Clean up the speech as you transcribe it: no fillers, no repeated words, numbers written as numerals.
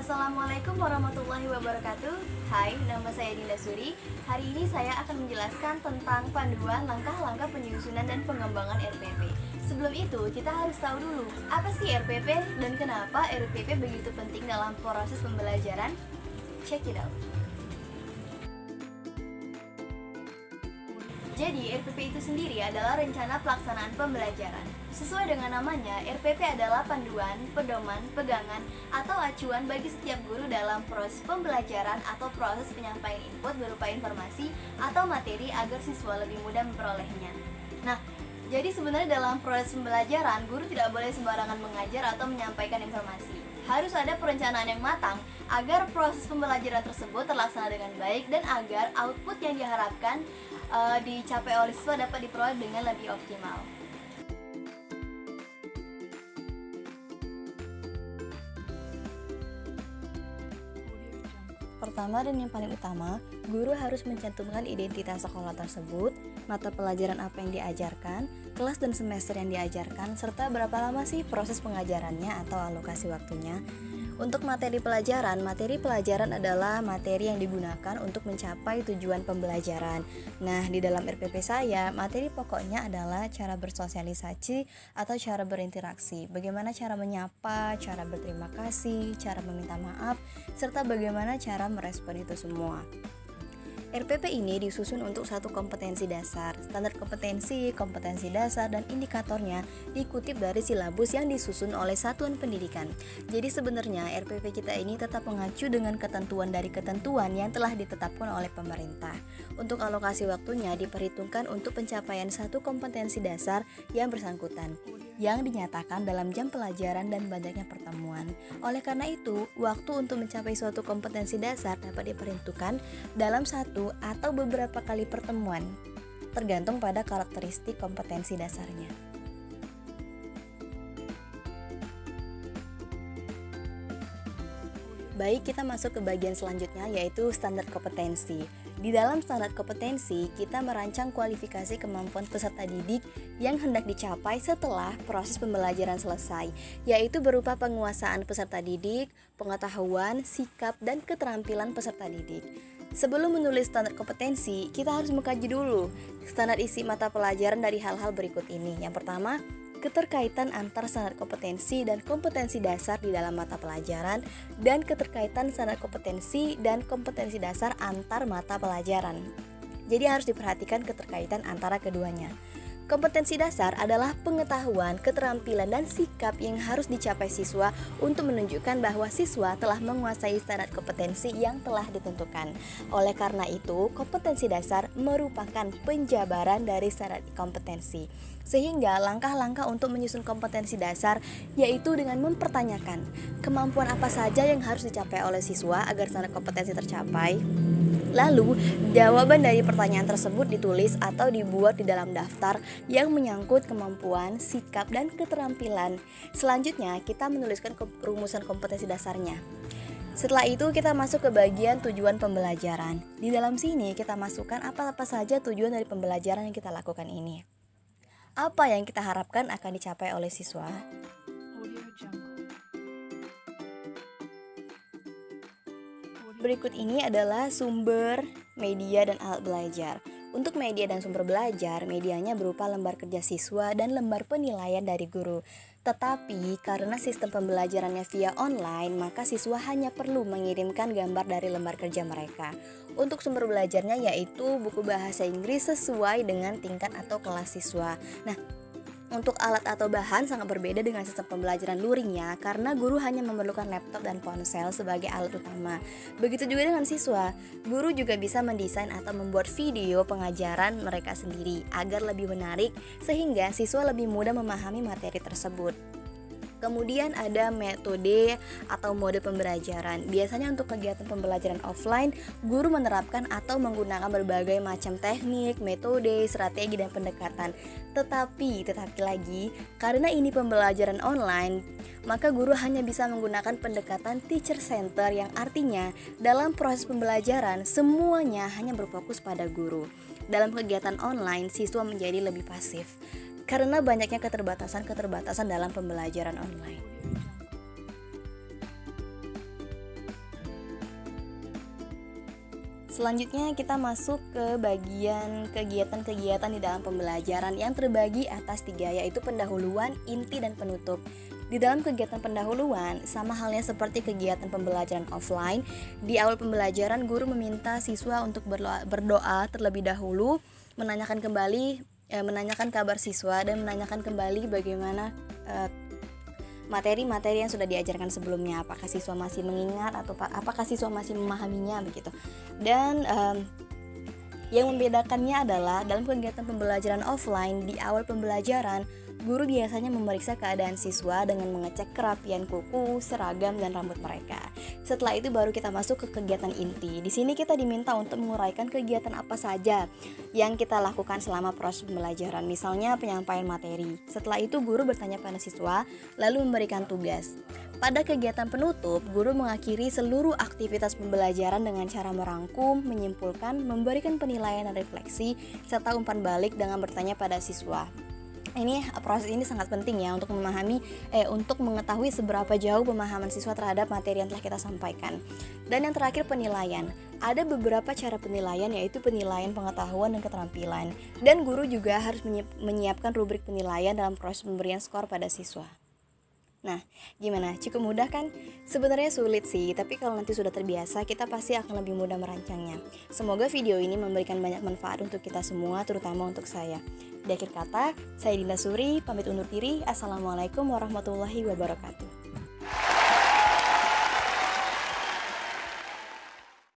Assalamualaikum warahmatullahi wabarakatuh. Hai, nama saya Dinda Suri. Hari ini saya akan menjelaskan tentang panduan langkah-langkah penyusunan dan pengembangan RPP. Sebelum itu, kita harus tahu dulu, apa sih RPP dan kenapa RPP begitu penting dalam proses pembelajaran? Check it out. Jadi, RPP itu sendiri adalah rencana pelaksanaan pembelajaran. Sesuai dengan namanya, RPP adalah panduan, pedoman, pegangan, atau acuan bagi setiap guru dalam proses pembelajaran atau proses penyampaian input berupa informasi atau materi agar siswa lebih mudah memperolehnya. Nah, jadi sebenarnya dalam proses pembelajaran, guru tidak boleh sembarangan mengajar atau menyampaikan informasi. Harus ada perencanaan yang matang agar proses pembelajaran tersebut terlaksana dengan baik dan agar output yang diharapkan dicapai oleh siswa dapat diperoleh dengan lebih optimal. Pertama dan yang paling utama, guru harus mencantumkan identitas sekolah tersebut, mata pelajaran apa yang diajarkan, kelas dan semester yang diajarkan, serta berapa lama sih proses pengajarannya atau alokasi waktunya. Untuk materi pelajaran adalah materi yang digunakan untuk mencapai tujuan pembelajaran. Nah, di dalam RPP saya, materi pokoknya adalah cara bersosialisasi atau cara berinteraksi. Bagaimana cara menyapa, cara berterima kasih, cara meminta maaf, serta bagaimana cara merespon itu semua. RPP ini disusun untuk satu kompetensi dasar. Standar kompetensi dasar, dan indikatornya dikutip dari silabus yang disusun oleh satuan pendidikan. Jadi sebenarnya RPP kita ini tetap mengacu dengan ketentuan yang telah ditetapkan oleh pemerintah. Untuk alokasi waktunya diperhitungkan untuk pencapaian satu kompetensi dasar yang bersangkutan, yang dinyatakan dalam jam pelajaran dan banyaknya pertemuan. Oleh karena itu, waktu untuk mencapai suatu kompetensi dasar dapat diperhitungkan dalam satu atau beberapa kali pertemuan, tergantung pada karakteristik kompetensi dasarnya. Baik, kita masuk ke bagian selanjutnya, yaitu standar kompetensi. Di dalam standar kompetensi, kita merancang kualifikasi kemampuan peserta didik yang hendak dicapai setelah proses pembelajaran selesai, yaitu berupa penguasaan peserta didik, pengetahuan, sikap, dan keterampilan peserta didik. Sebelum menulis standar kompetensi, kita harus mengkaji dulu standar isi mata pelajaran dari hal-hal berikut ini. Yang pertama, keterkaitan antar standar kompetensi dan kompetensi dasar di dalam mata pelajaran, dan keterkaitan standar kompetensi dan kompetensi dasar antar mata pelajaran. Jadi harus diperhatikan keterkaitan antara keduanya. Kompetensi dasar adalah pengetahuan, keterampilan, dan sikap yang harus dicapai siswa untuk menunjukkan bahwa siswa telah menguasai standar kompetensi yang telah ditentukan. Oleh karena itu, kompetensi dasar merupakan penjabaran dari standar kompetensi. Sehingga langkah-langkah untuk menyusun kompetensi dasar yaitu dengan mempertanyakan kemampuan apa saja yang harus dicapai oleh siswa agar standar kompetensi tercapai. Lalu, jawaban dari pertanyaan tersebut ditulis atau dibuat di dalam daftar yang menyangkut kemampuan, sikap, dan keterampilan. Selanjutnya, kita menuliskan rumusan kompetensi dasarnya. Setelah itu, kita masuk ke bagian tujuan pembelajaran. Di dalam sini, kita masukkan apa-apa saja tujuan dari pembelajaran yang kita lakukan ini. Apa yang kita harapkan akan dicapai oleh siswa? Berikut ini adalah sumber, media, dan alat belajar. Untuk media dan sumber belajar, medianya berupa lembar kerja siswa dan lembar penilaian dari guru. Tetapi karena sistem pembelajarannya via online, maka siswa hanya perlu mengirimkan gambar dari lembar kerja mereka. Untuk sumber belajarnya yaitu buku bahasa Inggris sesuai dengan tingkat atau kelas siswa. Nah, untuk alat atau bahan sangat berbeda dengan sistem pembelajaran luring ya, karena guru hanya memerlukan laptop dan ponsel sebagai alat utama. Begitu juga dengan siswa, guru juga bisa mendesain atau membuat video pengajaran mereka sendiri agar lebih menarik sehingga siswa lebih mudah memahami materi tersebut. Kemudian ada metode atau mode pembelajaran. Biasanya untuk kegiatan pembelajaran offline, guru menerapkan atau menggunakan berbagai macam teknik, metode, strategi, dan pendekatan. Tetapi lagi, karena ini pembelajaran online, maka guru hanya bisa menggunakan pendekatan teacher center yang artinya dalam proses pembelajaran semuanya hanya berfokus pada guru. Dalam kegiatan online, siswa menjadi lebih pasif karena banyaknya keterbatasan dalam pembelajaran online. Selanjutnya kita masuk ke bagian kegiatan-kegiatan di dalam pembelajaran yang terbagi atas 3, yaitu pendahuluan, inti, dan penutup. Di dalam kegiatan pendahuluan, sama halnya seperti kegiatan pembelajaran offline, di awal pembelajaran guru meminta siswa untuk berdoa terlebih dahulu, menanyakan kabar siswa dan menanyakan kembali bagaimana materi-materi yang sudah diajarkan sebelumnya, apakah siswa masih mengingat atau apakah siswa masih memahaminya begitu. Dan yang membedakannya adalah dalam kegiatan pembelajaran offline, di awal pembelajaran guru biasanya memeriksa keadaan siswa dengan mengecek kerapian kuku, seragam, dan rambut mereka. Setelah itu baru kita masuk ke kegiatan inti. Di sini kita diminta untuk menguraikan kegiatan apa saja yang kita lakukan selama proses pembelajaran, misalnya penyampaian materi. Setelah itu guru bertanya pada siswa, lalu memberikan tugas. Pada kegiatan penutup, guru mengakhiri seluruh aktivitas pembelajaran dengan cara merangkum, menyimpulkan, memberikan penilaian dan refleksi, serta umpan balik dengan bertanya pada siswa. Proses ini sangat penting ya untuk mengetahui seberapa jauh pemahaman siswa terhadap materi yang telah kita sampaikan. Dan yang terakhir, penilaian. Ada beberapa cara penilaian, yaitu penilaian pengetahuan dan keterampilan. Dan guru juga harus menyiapkan rubrik penilaian dalam proses pemberian skor pada siswa. Nah, gimana? Cukup mudah kan? Sebenarnya sulit sih, tapi kalau nanti sudah terbiasa, kita pasti akan lebih mudah merancangnya. Semoga video ini memberikan banyak manfaat untuk kita semua, terutama untuk saya. Di akhir kata, saya Dinda Suri, pamit undur diri. Assalamualaikum warahmatullahi wabarakatuh.